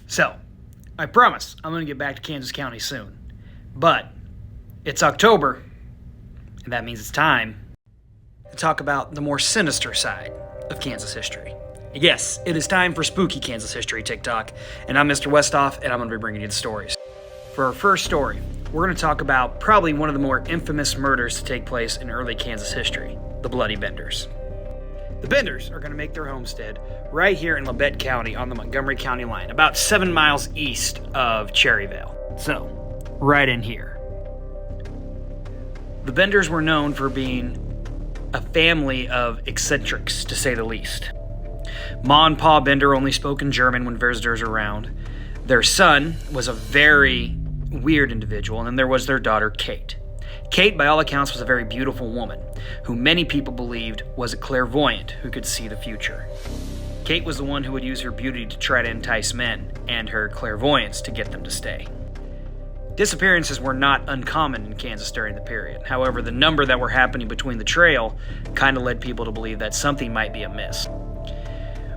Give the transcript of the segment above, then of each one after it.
So, I promise I'm going to get back to Kansas County soon. But it's October, and that means it's time to talk about the more sinister side of Kansas history. Yes, it is time for Spooky Kansas History TikTok, and I'm Mr. Westhoff, and I'm going to be bringing you the stories. For our first story, we're going to talk about probably one of the more infamous murders to take place in early Kansas history, the Bloody Benders. The Benders are going to make their homestead right here in Labette County on the Montgomery County line, about 7 miles east of Cherryvale. So, right in here. The Benders were known for being a family of eccentrics, to say the least. Ma and Pa Bender only spoke in German when visitors were around. Their son was a very weird individual, and then there was their daughter, Kate. Kate, by all accounts, was a very beautiful woman, who many people believed was a clairvoyant who could see the future. Kate was the one who would use her beauty to try to entice men, and her clairvoyance to get them to stay. Disappearances were not uncommon in Kansas during the period. However, the number that were happening between the trail kind of led people to believe that something might be amiss.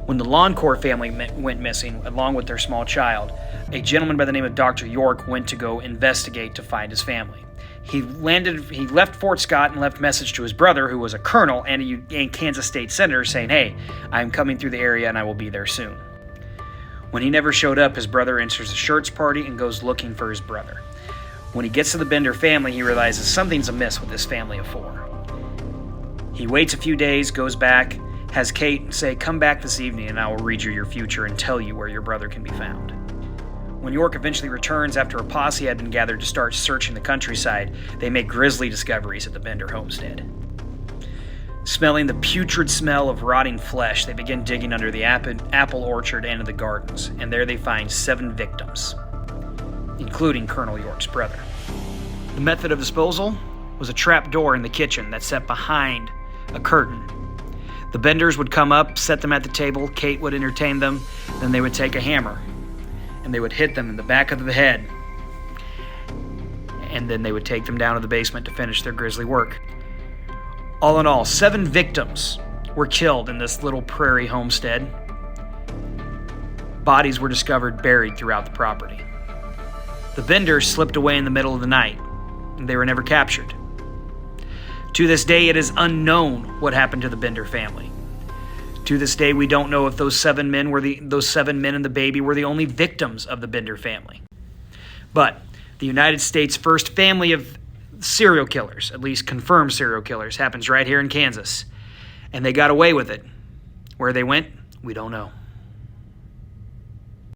When the Loncourt family went missing, along with their small child, a gentleman by the name of Dr. York went to go investigate to find his family. He left Fort Scott and left a message to his brother, who was a colonel and a Kansas State senator, saying, "Hey, I'm coming through the area and I will be there soon." When he never showed up, his brother enters a shirts party and goes looking for his brother. When he gets to the Bender family, he realizes something's amiss with this family of four. He waits a few days, goes back, has Kate say, "Come back this evening and I will read you your future and tell you where your brother can be found." When York eventually returns after a posse had been gathered to start searching the countryside, they make grisly discoveries at the Bender homestead. Smelling the putrid smell of rotting flesh, they begin digging under the apple orchard and in the gardens, and there they find 7 victims, including Colonel York's brother. The method of disposal was a trap door in the kitchen that sat behind a curtain. The Benders would come up, set them at the table, Kate would entertain them, then they would take a hammer and they would hit them in the back of the head, and then they would take them down to the basement to finish their grisly work. All in all, 7 victims were killed in this little prairie homestead. Bodies were discovered buried throughout the property. The Benders slipped away in the middle of the night, and they were never captured. To this day, it is unknown what happened to the Bender family. To this day, we don't know if those 7 men and the baby were the only victims of the Bender family. But the United States' first family of serial killers, at least confirmed serial killers, happens right here in Kansas. And they got away with it. Where they went, we don't know.